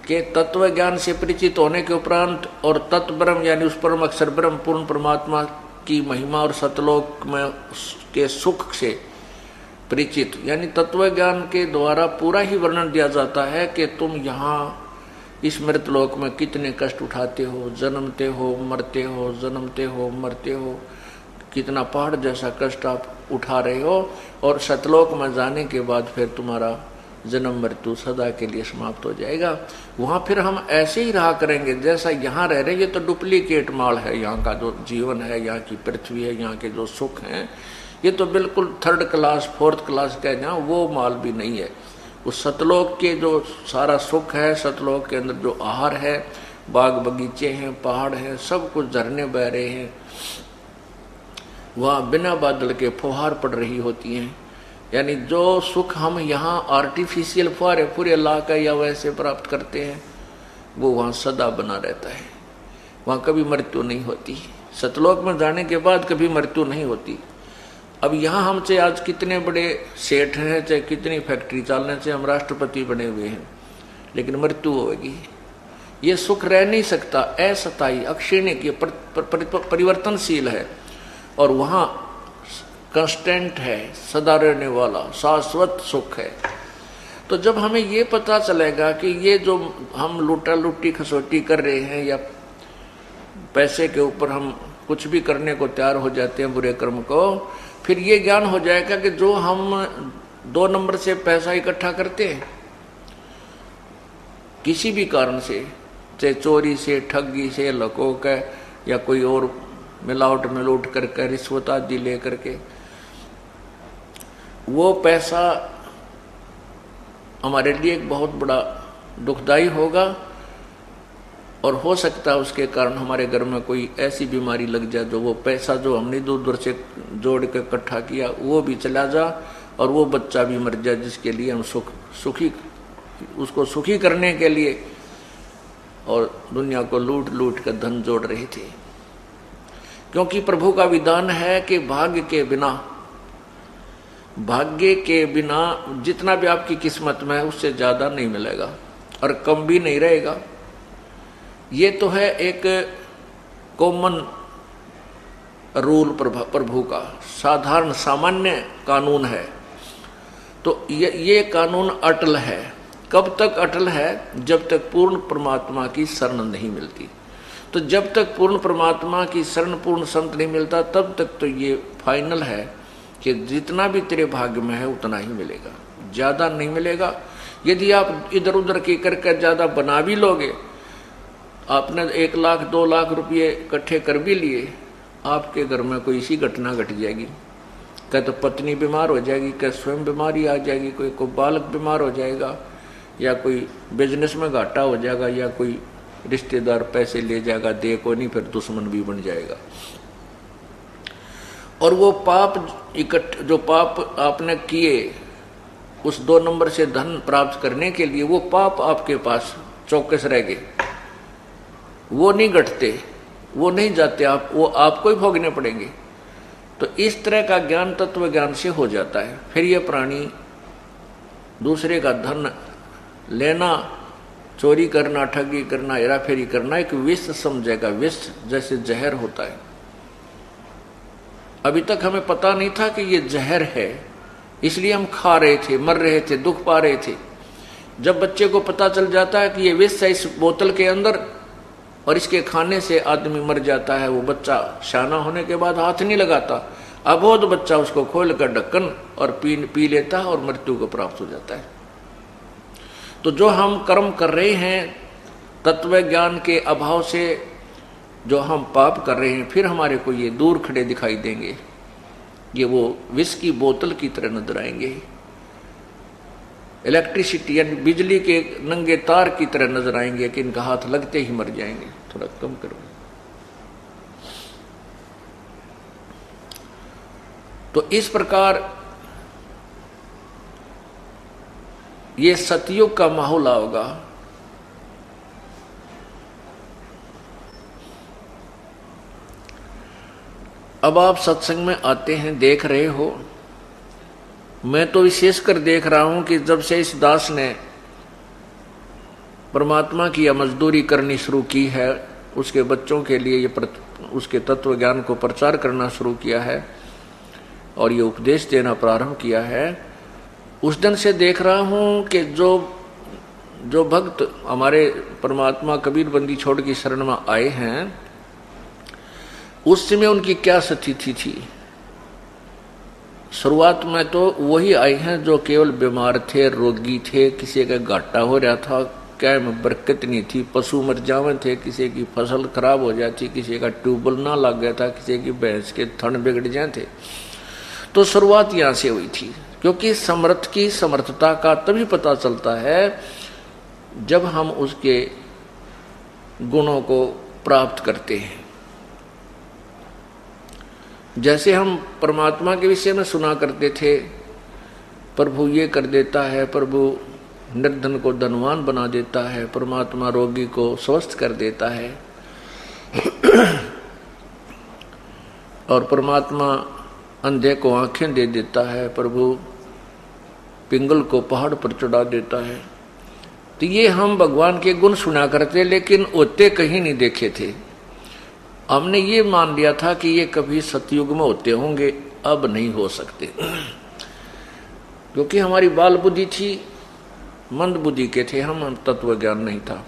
कि तत्व ज्ञान से परिचित होने के उपरांत और तत्ब्रह्म यानी उस परम अक्षर ब्रह्म पूर्ण परमात्मा की महिमा और सतलोक में के सुख से परिचित, यानी तत्व ज्ञान के द्वारा पूरा ही वर्णन दिया जाता है कि तुम यहाँ इस मृतलोक में कितने कष्ट उठाते हो, जन्मते हो, मरते हो, जन्मते हो, मरते हो, कितना पहाड़ जैसा कष्ट आप उठा रहे हो। और सतलोक में जाने के बाद फिर तुम्हारा जन्म मृत्यु सदा के लिए समाप्त हो जाएगा। वहाँ फिर हम ऐसे ही रहा करेंगे जैसा यहाँ रह रहे हैं। ये तो डुप्लीकेट माल है, यहाँ का जो जीवन है, यहाँ की पृथ्वी है, यहाँ के जो सुख हैं, ये तो बिल्कुल 3rd क्लास 4th क्लास का है, जहाँ वो माल भी नहीं है। उस सतलोक के जो सारा सुख है, सतलोक के अंदर जो आहार है, बाग बगीचे हैं, पहाड़ हैं, सब कुछ झरने बह रहे हैं, वहाँ बिना बादल के फुहार पड़ रही होती हैं। यानी जो सुख हम यहाँ आर्टिफिशियल फुहारे पूरे लाकर या वैसे प्राप्त करते हैं, वो वहाँ सदा बना रहता है। वहाँ कभी मृत्यु नहीं होती। सतलोक में जाने के बाद कभी मृत्यु नहीं होती। अब यहाँ हमसे आज कितने बड़े सेठ हैं, चाहे कितनी फैक्ट्री चलने से हम राष्ट्रपति बने हुए हैं, लेकिन मृत्यु होगी। ये सुख रह नहीं सकता, अस्थायी अक्षीणिक, ये परिवर्तनशील है। और वहाँ कांस्टेंट है, सदा रहने वाला शाश्वत सुख है। तो जब हमें ये पता चलेगा कि ये जो हम लूटा लुट्टी खसोटी कर रहे हैं, या पैसे के ऊपर हम कुछ भी करने को तैयार हो जाते हैं बुरे कर्म को, फिर ये ज्ञान हो जाएगा कि जो हम 2 नंबर से पैसा इकट्ठा करते हैं किसी भी कारण से, चाहे चोरी से, ठगी से, लकोक है, या कोई और मिलावट मिलूट करके, रिश्वत आदि ले करके, वो पैसा हमारे लिए एक बहुत बड़ा दुखदाई होगा। और हो सकता है उसके कारण हमारे घर में कोई ऐसी बीमारी लग जाए जो वो पैसा जो हमने दूर दूर से जोड़ के इकट्ठा किया वो भी चला जा, और वो बच्चा भी मर जाए जिसके लिए हम उसको सुखी करने के लिए और दुनिया को लूट लूट कर धन जोड़ रहे थे। क्योंकि प्रभु का विधान है कि भाग्य के बिना जितना भी आपकी किस्मत में है उससे ज्यादा नहीं मिलेगा और कम भी नहीं रहेगा। ये तो है एक कॉमन रूल प्रभु का, साधारण सामान्य कानून है। तो ये कानून अटल है। कब तक अटल है? जब तक पूर्ण परमात्मा की शरण नहीं मिलती। तो जब तक पूर्ण परमात्मा की शरण, पूर्ण संत नहीं मिलता, तब तक तो ये फाइनल है कि जितना भी तेरे भाग्य में है उतना ही मिलेगा, ज्यादा नहीं मिलेगा। यदि आप इधर उधर की करके ज्यादा बना भी लोगे, आपने 1 लाख 2 लाख रुपये इकट्ठे कर भी लिए, आपके घर में कोई इसी घटना घट जाएगी, क्या तो पत्नी बीमार हो जाएगी, क्या स्वयं बीमारी आ जाएगी, कोई बालक बीमार हो जाएगा, या कोई बिजनेस में घाटा हो जाएगा, या कोई रिश्तेदार पैसे ले जाएगा, दे को नहीं, फिर दुश्मन भी बन जाएगा। और वो पाप जो पाप आपने किए उस 2 नंबर से धन प्राप्त करने के लिए, वो पाप आपके पास चौकस रह गए, वो नहीं घटते, वो नहीं जाते, वो आपको ही भोगने पड़ेंगे। तो इस तरह का ज्ञान तत्व ज्ञान से हो जाता है। फिर ये प्राणी दूसरे का धन लेना, चोरी करना, ठगी करना, हेराफेरी करना एक विष समझेगा। विष जैसे जहर होता है। अभी तक हमें पता नहीं था कि ये जहर है, इसलिए हम खा रहे थे, मर रहे थे, दुख पा रहे थे। जब बच्चे को पता चल जाता है कि ये विष है इस बोतल के अंदर और इसके खाने से आदमी मर जाता है, वो बच्चा शाना होने के बाद हाथ नहीं लगाता। अबोध बच्चा उसको खोल कर ढक्कन और पी लेता है और मृत्यु को प्राप्त हो जाता है। तो जो हम कर्म कर रहे हैं तत्व ज्ञान के अभाव से, जो हम पाप कर रहे हैं, फिर हमारे को ये दूर खड़े दिखाई देंगे, ये वो विष की बोतल की तरह नजर आएंगे, इलेक्ट्रिसिटी यानी बिजली के नंगे तार की तरह नजर आएंगे कि इनका हाथ लगते ही मर जाएंगे। थोड़ा कम करो। तो इस प्रकार ये सतयुग का माहौल होगा। अब आप सत्संग में आते हैं, देख रहे हो, मैं तो विशेषकर देख रहा हूं कि जब से इस दास ने परमात्मा की मजदूरी करनी शुरू की है, उसके बच्चों के लिए उसके तत्व ज्ञान को प्रचार करना शुरू किया है और ये उपदेश देना प्रारंभ किया है, उस दिन से देख रहा हूं कि जो भक्त हमारे परमात्मा कबीर बंदी छोड़ की शरण में आए हैं, उस समय उनकी क्या स्थिति थी। शुरुआत में तो वही आए हैं जो केवल बीमार थे, रोगी थे, किसी का घाटा हो रहा था, क्या में बरकत नहीं थी, पशु मर जावे थे, किसी की फसल खराब हो जाती, किसी का ट्यूबवेल ना लग गया था, किसी की भैंस के थन बिगड़ जाए थे। तो शुरुआत यहाँ से हुई थी, क्योंकि समर्थ की समर्थता का तभी पता चलता है जब हम उसके गुणों को प्राप्त करते हैं। जैसे हम परमात्मा के विषय में सुना करते थे, प्रभु ये कर देता है, प्रभु निर्धन को धनवान बना देता है, परमात्मा रोगी को स्वस्थ कर देता है और परमात्मा अंधे को आंखें दे देता है, प्रभु पिंगल को पहाड़ पर चढ़ा देता है। तो ये हम भगवान के गुण सुना करते, लेकिन होते कहीं नहीं देखे थे। हमने ये मान लिया था कि ये कभी सतयुग में होते होंगे, अब नहीं हो सकते, क्योंकि हमारी बाल बुद्धि थी, मंद बुद्धि के थे हम, तत्व ज्ञान नहीं था।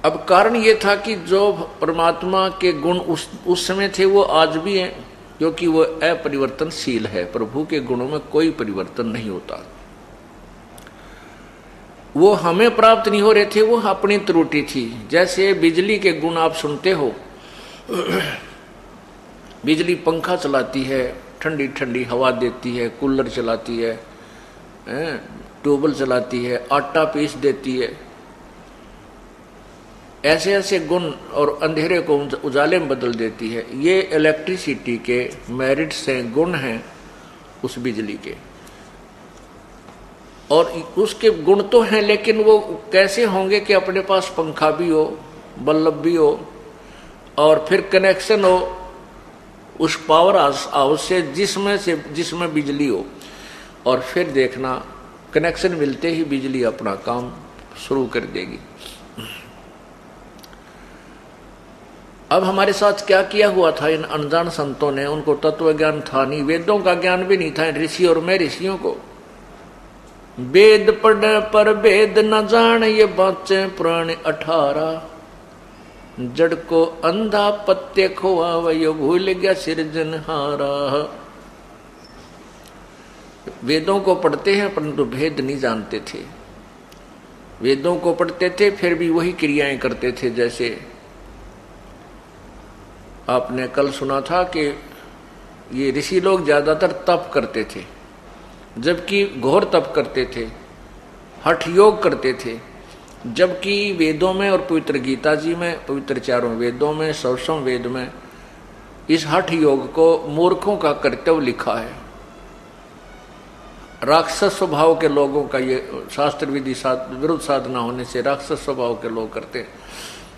अब कारण ये था कि जो परमात्मा के गुण उस समय थे वो आज भी हैं, क्योंकि वो अपरिवर्तनशील है। प्रभु के गुणों में कोई परिवर्तन नहीं होता। वो हमें प्राप्त नहीं हो रहे थे, वो अपनी त्रुटि थी। जैसे बिजली के गुण आप सुनते हो, बिजली पंखा चलाती है, ठंडी ठंडी हवा देती है, कूलर चलाती है, ट्यूबवेल चलाती है, आटा पीस देती है, ऐसे ऐसे गुण, और अंधेरे को उजाले में बदल देती है। ये इलेक्ट्रिसिटी के मेरिट्स हैं, गुण हैं उस बिजली के, और उसके गुण तो हैं, लेकिन वो कैसे होंगे कि अपने पास पंखा भी हो, बल्ब भी हो, और फिर कनेक्शन हो उस पावर हाउस से जिसमें बिजली हो, और फिर देखना कनेक्शन मिलते ही बिजली अपना काम शुरू कर देगी। अब हमारे साथ क्या किया हुआ था इन अनजान संतों ने? उनको तत्व ज्ञान था नहीं, वेदों का ज्ञान भी नहीं था ऋषि और मैं ऋषियों को। वेद पढ़ पर वेद न जान, ये बाचे पुराने 18। जड़ को अंधा पत्ते खोआ, वही भूल गया सिरजनहारा। वेदों को पढ़ते हैं परंतु भेद नहीं जानते थे। वेदों को पढ़ते थे फिर भी वही क्रियाएं करते थे। जैसे आपने कल सुना था कि ये ऋषि लोग ज्यादातर तप करते थे, जबकि घोर तप करते थे, हठ योग करते थे। जबकि वेदों में और पवित्र गीता जी में, पवित्र चारों वेदों में, सवसम वेद में इस हठ योग को मूर्खों का कर्तव्य लिखा है। राक्षस स्वभाव के लोगों का ये शास्त्र विधि विरुद्ध साधना होने से राक्षस स्वभाव के लोग करते।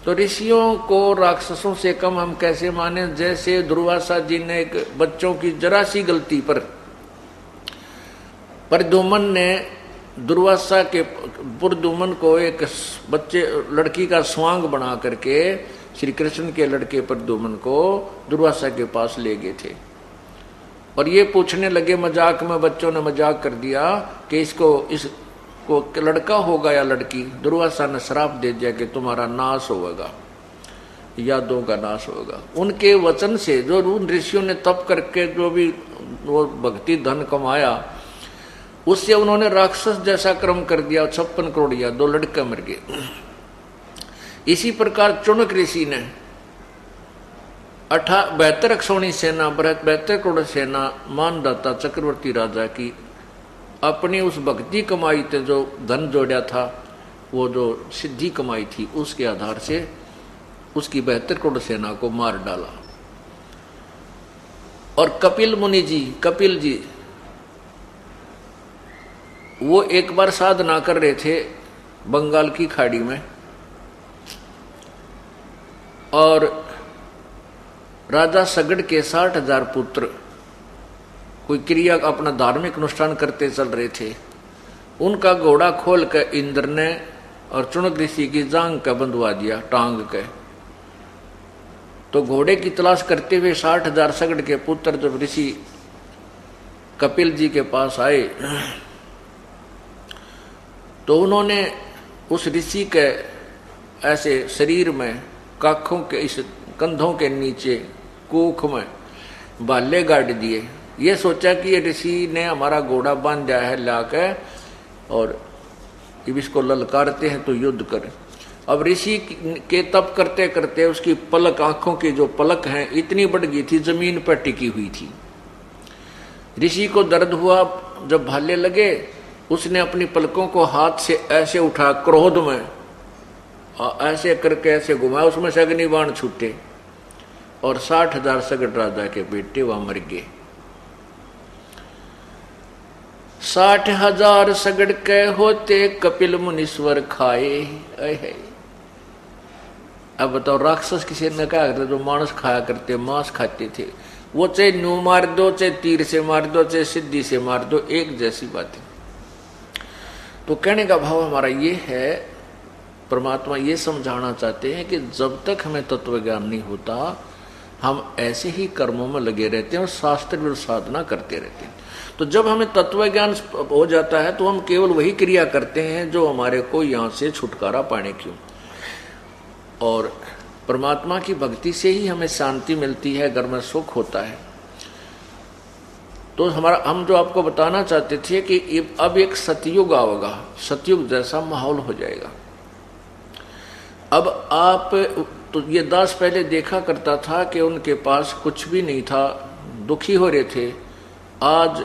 तो ऋषियों को राक्षसों से कम हम कैसे माने। जैसे दुर्वासा जी ने एक बच्चों की जरा सी गलती पर प्रद्युम्न ने दुर्वासा के प्रद्युम्न को एक बच्चे लड़की का स्वांग बना करके श्री कृष्ण के लड़के प्रद्युम्न को दुर्वासा के पास ले गए थे। और ये पूछने लगे मजाक में, बच्चों ने मजाक कर दिया कि इसको लड़का होगा या लड़की। दुर्वासा ने श्राप दे दिया कि तुम्हारा नाश होगा, यादों का नाश होगा। उनके वचन से जो उन ऋषियों ने तप करके जो भी वो भक्ति धन कमाया, उससे उन्होंने राक्षस जैसा कर्म कर दिया। 56 करोड़ या 2 लड़के मर गए। इसी प्रकार चुनक ऋषि ने 72 अक्षौणी सेना, 72 करोड़ सेना मानदाता चक्रवर्ती राजा की अपनी उस भक्ति कमाई थे, जो धन जोड़ा था, वो जो सिद्धि कमाई थी, उसके आधार से उसकी 72 करोड़ सेना को मार डाला। और कपिल मुनि जी, कपिल जी, वो एक बार साधना कर रहे थे बंगाल की खाड़ी में, और राजा सगड़ के 60,000 पुत्र कोई क्रिया अपना धार्मिक अनुष्ठान करते चल रहे थे। उनका घोड़ा खोल कर इंद्र ने और चुनक ऋषि की जांग का बंधवा दिया, टांग के। तो घोड़े की तलाश करते हुए 60,000 सगड़ के पुत्र जब ऋषि कपिल जी के पास आए, तो उन्होंने उस ऋषि के ऐसे शरीर में, काखों के इस कंधों के नीचे कोख में बाले गाड़ दिए। ये सोचा कि ये ऋषि ने हमारा घोड़ा बांध दिया है लाके, और अब इसको ललकारते हैं तो युद्ध करें। अब ऋषि के तप करते करते उसकी पलक, आंखों की जो पलक हैं, इतनी बढ़ गई थी, जमीन पर टिकी हुई थी। ऋषि को दर्द हुआ, जब भाले लगे, उसने अपनी पलकों को हाथ से ऐसे उठा, क्रोध में ऐसे करके ऐसे घुमाया, उसमें से अग्निबाण छूटे और 60,000 सगड़ राजा के बेटे वहां मर गए। 60,000 सगड़ के होते कपिल मुनीश्वर खाए। अब बताओ, राक्षस किसी ने क्या करते, जो मांस खाया करते, मांस खाते थे, वो चाहे न्यू मार दो, चाहे तीर से मार दो, चाहे सिद्धि से मार दो, एक जैसी बात है। तो कहने का भाव हमारा ये है, परमात्मा ये समझाना चाहते हैं कि जब तक हमें तत्व ज्ञान नहीं होता, हम ऐसे ही कर्मों में लगे रहते हैं और शास्त्र विरुद्ध साधना करते रहते हैं। तो जब हमें तत्व ज्ञान हो जाता है तो हम केवल वही क्रिया करते हैं जो हमारे को यहाँ से छुटकारा पाने की। और परमात्मा की भक्ति से ही हमें शांति मिलती है, घर में सुख होता है। तो हम जो आपको बताना चाहते थे कि अब एक सतयुग आएगा, सतयुग जैसा माहौल हो जाएगा। अब आप तो ये दास पहले देखा करता था कि उनके पास कुछ भी नहीं था, दुखी हो रहे थे। आज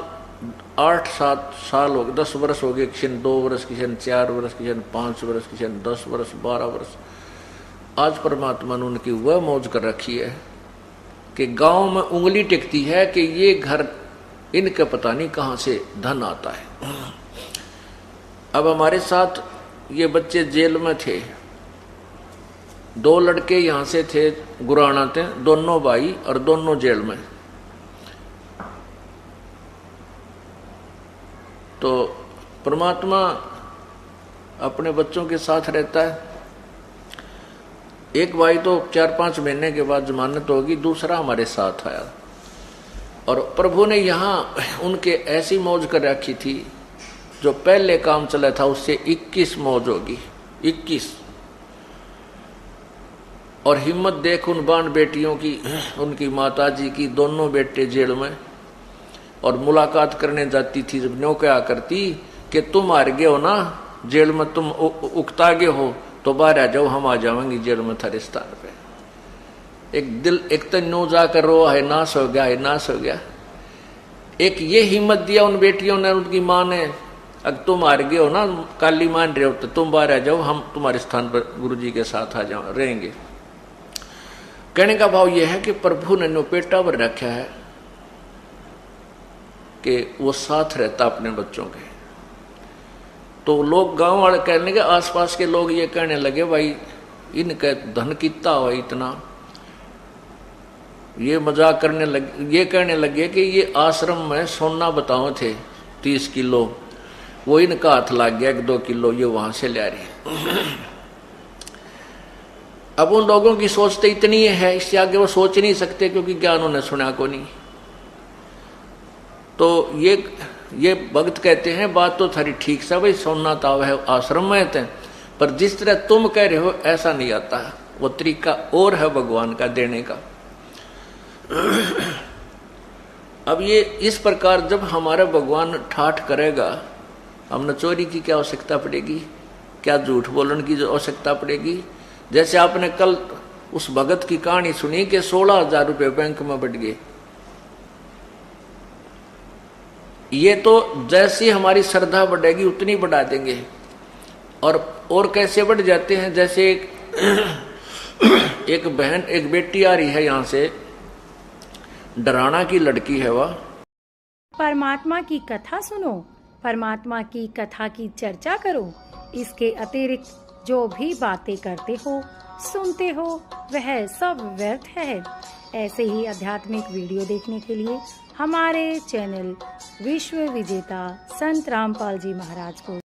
8-7 साल हो गए, 10 वर्ष हो गए, किसी ने 2 वर्ष, किसी ने 4 वर्ष, किसी ने 5 वर्ष, किसी ने 10 वर्ष, 12 वर्ष। आज परमात्मा ने उनकी वह मौज कर रखी है कि गांव में उंगली टिकती है कि ये घर इनके पता नहीं कहां से धन आता है। अब हमारे साथ ये बच्चे जेल में थे, 2 लड़के यहां से थे, गुराना थे, दोनों भाई और दोनों जेल में। तो परमात्मा अपने बच्चों के साथ रहता है। एक भाई तो 4-5 महीने के बाद जमानत होगी, दूसरा हमारे साथ आया। और प्रभु ने यहाँ उनके ऐसी मौज कर रखी थी जो पहले काम चला था उससे 21 मौज होगी, 21। और हिम्मत देख उन बाण बेटियों की, उनकी माताजी की, दोनों बेटे जेल में, और मुलाकात करने जाती थी। जब न्यों क्या करती कि तुम हार गए हो ना जेल में, तुम उकता गए हो तो बाहर आ जाओ, हम आ जाएंगे जेल में थारे स्थान पे। एक तो न्यों जाकर रो, है नाश हो गया, है नाश हो गया। एक ये हिम्मत दिया उन बेटियों ने, उनकी माँ ने, अगर तुम हार गए हो ना, काली मान रहे हो, तो तुम बाहर आ जाओ, हम तुम्हारे स्थान पर गुरुजी के साथ आ जाओ, रहेंगे। कहने का भाव यह है कि प्रभु ने पेटा पर रखा है कि वो साथ रहता अपने बच्चों के। तो लोग, गांव वाले कहने के, आसपास के लोग ये कहने लगे, भाई इनका धन कितना हो इतना, ये मजाक करने लगे, ये कहने लगे कि ये आश्रम में सोना बताओ थे 30 किलो, वो इनका हाथ लग गया 1-2 किलो, ये वहां से ले रही। अब उन लोगों की सोच तो इतनी है, इससे आगे वो सोच नहीं सकते, क्योंकि ज्ञान उन्हें सुना को नहीं। तो ये भक्त कहते हैं, बात तो थारी ठीक सा, भाई सोना ताव है आश्रम में थे, पर जिस तरह तुम कह रहे हो ऐसा नहीं आता, वो तरीका और है भगवान का देने का। अब ये इस प्रकार जब हमारा भगवान ठाठ करेगा, हमने चोरी की क्या आवश्यकता पड़ेगी, क्या झूठ बोलने की आवश्यकता पड़ेगी। जैसे आपने कल उस भगत की कहानी सुनी कि 16,000 रुपये बैंक में बढ़ गए। ये तो जैसी हमारी श्रद्धा बढ़ेगी उतनी बढ़ा देंगे। और कैसे बढ़ जाते हैं, जैसे एक बहन, एक बेटी आ रही है यहाँ से, डराना की लड़की है वह। परमात्मा की कथा सुनो, परमात्मा की कथा की चर्चा करो। इसके अतिरिक्त जो भी बातें करते हो, सुनते हो, वह सब व्यर्थ है। ऐसे ही आध्यात्मिक वीडियो देखने के लिए हमारे चैनल विश्व विजेता संत रामपाल जी महाराज को